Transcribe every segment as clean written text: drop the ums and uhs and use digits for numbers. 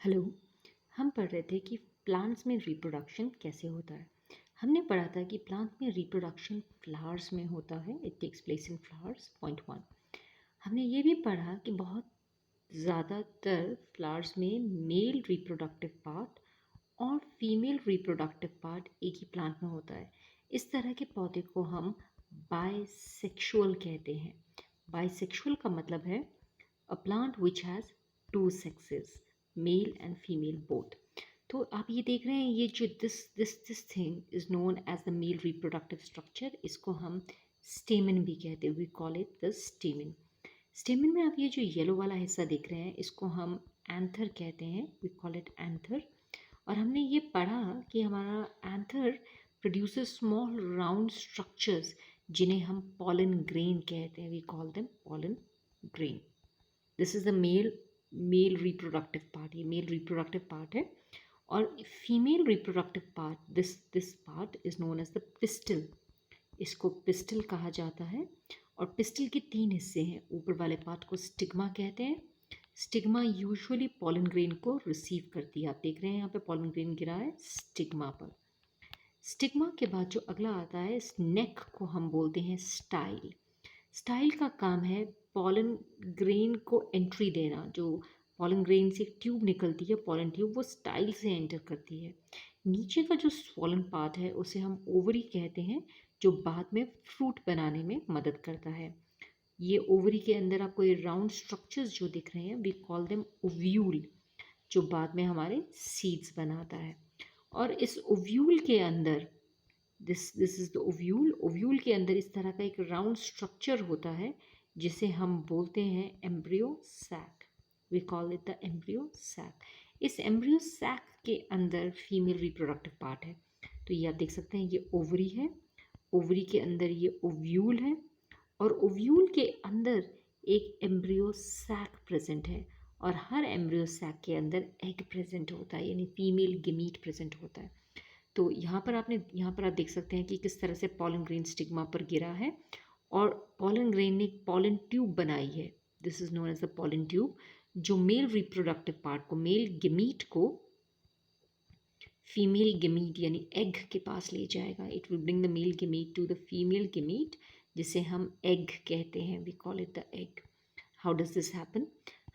Hello. हम पढ़ रहे थे कि प्लांट्स में रिप्रोडक्शन कैसे होता है। हमने पढ़ा था कि प्लांट में रिप्रोडक्शन फ्लावर्स में होता है। It takes place in flowers, point one. हमने ये भी पढ़ा कि बहुत ज़्यादातर फ्लावर्स में मेल रिप्रोडक्टिव पार्ट और फीमेल रिप्रोडक्टिव पार्ट एक ही प्लांट में होता है। इस तरह के पौधे को हम बाइसेक्सुअल कहते हैं। बाइसेक्सुअल का मतलब है a plant which has two sexes, male and female both. तो आप ये देख रहे हैं, ये जो this thing is known as the male reproductive structure. इसको हम स्टेमन भी कहते हैं। We call it the stamen. Stamen में आप ये जो येलो वाला हिस्सा देख रहे हैं, इसको हम एंथर कहते हैं। We call it anther. और हमने ये पढ़ा कि हमारा anther produces small round structures जिन्हें हम पॉलन ग्रेन कहते हैं। We call them pollen grain. This is the male reproductive part. ये मेल रिप्रोडक्टिव पार्ट है। और female reproductive part, this part is known as the pistil. इसको pistil कहा जाता है। और पिस्टल के तीन हिस्से हैं। ऊपर वाले पार्ट को स्टिग्मा कहते हैं। स्टिग्मा यूजुअली पॉलन ग्रेन को रिसीव करती है। आप देख रहे हैं यहाँ पे पॉलन ग्रेन गिरा है स्टिग्मा पर। स्टिग्मा के बाद जो अगला आता है, इस नेक को हम बोलते हैं स्टाइल। स्टाइल का काम है पॉलन ग्रेन को एंट्री देना। जो पॉलन ग्रेन से ट्यूब निकलती है, पॉलन ट्यूब, वो स्टाइल से एंटर करती है। नीचे का जो स्वॉलन पार्ट है उसे हम ओवरी कहते हैं, जो बाद में फ्रूट बनाने में मदद करता है। ये ओवरी के अंदर आपको ये राउंड स्ट्रक्चर्स जो दिख रहे हैं, वी कॉल देम ओव्यूल, जो बाद में हमारे सीड्स बनाता है। और इस ओव्यूल के अंदर, this is the ovule. Ovule के अंदर इस तरह का एक राउंड स्ट्रक्चर होता है जिसे हम बोलते हैं embryo sac. We call it the embryo sac. इस एम्ब्रियो सैक के अंदर फीमेल रिप्रोडक्टिव पार्ट है। तो ये आप देख सकते हैं, ये ओवरी है। ओवरी के अंदर ये ओव्यूल है। और ओव्यूल के अंदर एक एम्ब्रियो सैक प्रेजेंट है। और हर एम्ब्रियो सैक के अंदर एग प्रेजेंट होता है, यानी फीमेल गेमीट प्रेजेंट होता है। तो यहाँ पर आप देख सकते हैं कि किस तरह से पॉलन ग्रेन स्टिग्मा पर गिरा है और पॉलन ग्रेन ने एक पॉलन ट्यूब बनाई है। This is known as the pollen tube, जो मेल रिप्रोडक्टिव पार्ट को, मेल गेमीट को फीमेल गेमीट यानी एग के पास ले जाएगा। It will bring the male gamete to the female gamete, जिसे हम एग कहते हैं। We call it the egg. How does this happen?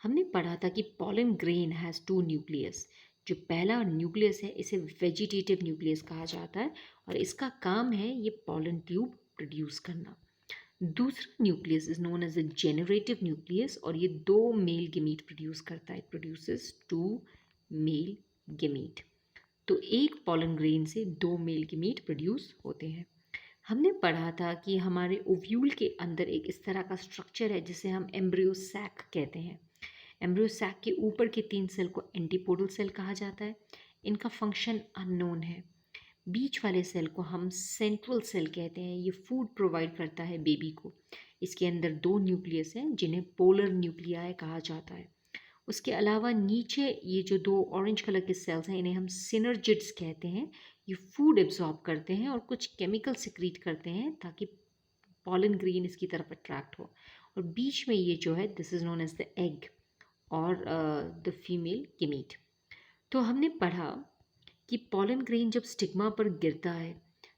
हमने पढ़ा था कि pollen grain has two nucleus. जो पहला न्यूक्लियस है, इसे वेजिटेटिव न्यूक्लियस कहा जाता है और इसका काम है ये पॉलन ट्यूब प्रोड्यूस करना। दूसरा nucleus is known as the generative nucleus और ये दो मेल गेमीट प्रोड्यूस करता है। It produces two male gamete. तो एक पॉलन ग्रेन से दो मेल गेमीट प्रोड्यूस होते हैं। हमने पढ़ा था कि हमारे ओव्यूल के अंदर एक इस तरह का स्ट्रक्चर है जिसे हम एम्ब्रियो सैक कहते हैं। एम्ब्रियो सैक के ऊपर के तीन सेल को एंटीपोडल सेल कहा जाता है। इनका फंक्शन अननोन है। बीच वाले सेल को हम सेंट्रल सेल कहते हैं। ये फूड प्रोवाइड करता है बेबी को। इसके अंदर दो न्यूक्लियस हैं जिन्हें पोलर न्यूक्लियाई कहा जाता है। उसके अलावा नीचे ये जो दो ऑरेंज कलर के सेल्स हैं, इन्हें हम सिनर्जिड्स कहते हैं। ये फूड एब्जॉर्ब करते हैं और कुछ केमिकल सिक्रीट करते हैं ताकि पॉलन ग्रेन इसकी तरफ अट्रैक्ट हो। और बीच में ये जो है, this is known as the egg और द फीमेल गेमीट। तो हमने पढ़ा कि पॉलन ग्रेन जब स्टिग्मा पर गिरता है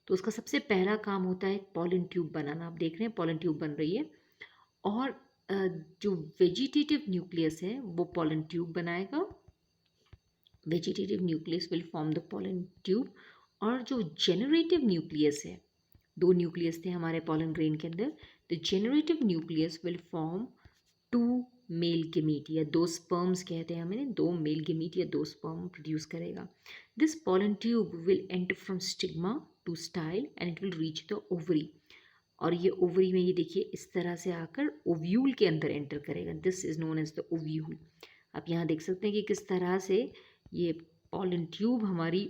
तो उसका सबसे पहला काम होता है पॉलन ट्यूब बनाना। आप देख रहे हैं पॉलन ट्यूब बन रही है। और जो वेजिटेटिव न्यूक्लियस है वो पॉलन ट्यूब बनाएगा। Vegetative nucleus will form the pollen tube. और जो जेनरेटिव न्यूक्लियस है, दो न्यूक्लियस थे हमारे पॉलन ग्रेन के अंदर, the generative nucleus will form two male gamete, या दो स्पर्म्स कहते हैं हमें, दो मेल गेमीट या दो स्पर्म प्रोड्यूस करेगा। This pollen tube will enter from stigma to style and it will reach the ovary. और ये ओवरी में, ये देखिए, इस तरह से आकर ओव्यूल के अंदर एंटर करेगा। This is known as the ovule. आप यहाँ देख सकते हैं कि किस तरह से ये पॉलन ट्यूब हमारी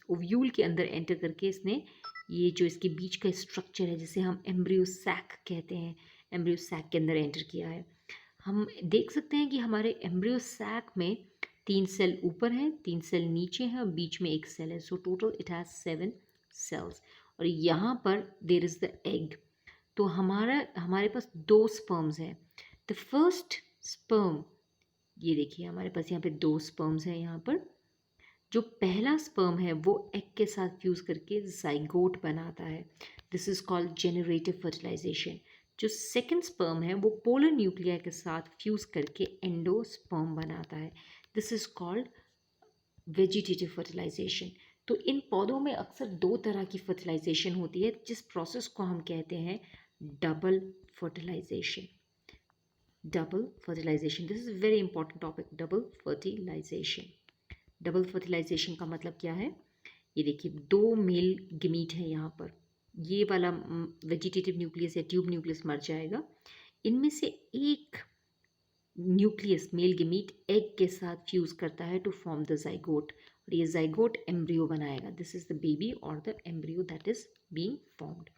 ओव्यूल के अंदर एंटर करके इसने ये जो इसके बीच का स्ट्रक्चर है जिसे हम एम्ब्रियो सैक कहते हैं, एम्ब्रियो सैक के अंदर एंटर किया है। हम देख सकते हैं कि हमारे एम्ब्रियो सैक में तीन सेल ऊपर हैं, तीन सेल नीचे हैं और बीच में एक सेल है। So total it has 7 cells. और यहाँ पर देर इज़ द एग। तो हमारे पास दो स्पर्म्स हैं। द फर्स्ट स्पर्म ये देखिए हमारे पास यहाँ पे 2 स्पर्म्स हैं यहाँ पर। जो पहला स्पर्म है वो एग के साथ फ्यूज करके जाइगोट बनाता है, this is called generative fertilization. जो सेकंड स्पर्म है वो पोलर न्यूक्लिया के साथ फ्यूज करके एंडोस्पर्म बनाता है, this is called vegetative fertilization. तो इन पौधों में अक्सर 2 तरह की फर्टिलाइजेशन होती है, जिस प्रोसेस को हम कहते हैं double fertilization. Double fertilization, this is very important topic, double fertilization. Double fertilization का मतलब क्या है? ये देखिए 2 मेल गमीट है यहाँ पर। ये वाला वेजिटेटिव न्यूक्लियस या ट्यूब न्यूक्लियस मर जाएगा। इनमें से एक न्यूक्लियस मेल गमीट एग के साथ फ्यूज करता है टू फॉर्म द जाइगोट, और ये जाइगोट एम्ब्रियो बनाएगा, दिस इज द बेबी और the embryo that is being formed.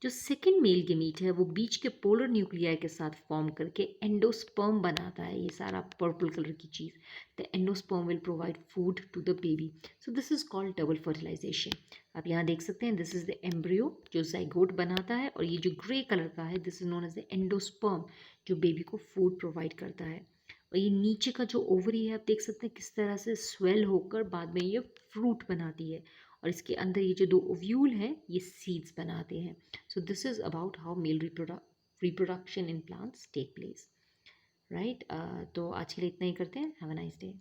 जो सेकेंड मेल गमीट है वो बीच के पोलर न्यूक्लियाई के साथ फॉर्म करके एंडोस्पर्म बनाता है, ये सारा पर्पल कलर की चीज़। The endosperm will provide food to the baby, so this is called double fertilization. आप यहाँ देख सकते हैं, दिस इज द एम्ब्रियो जो जाइगोट बनाता है, और ये जो ग्रे कलर का है this is known as the endosperm जो बेबी को फूड प्रोवाइड करता है। और ये नीचे का जो ओवरी है आप देख सकते हैं किस तरह से स्वेल होकर बाद में ये फ्रूट बनाती है, और इसके अंदर ये जो 2 ओव्यूल हैं ये सीड्स बनाते हैं। So this is about how male reproduction in plants take place, right? तो आज के लिए इतना ही करते हैं। Have a nice day.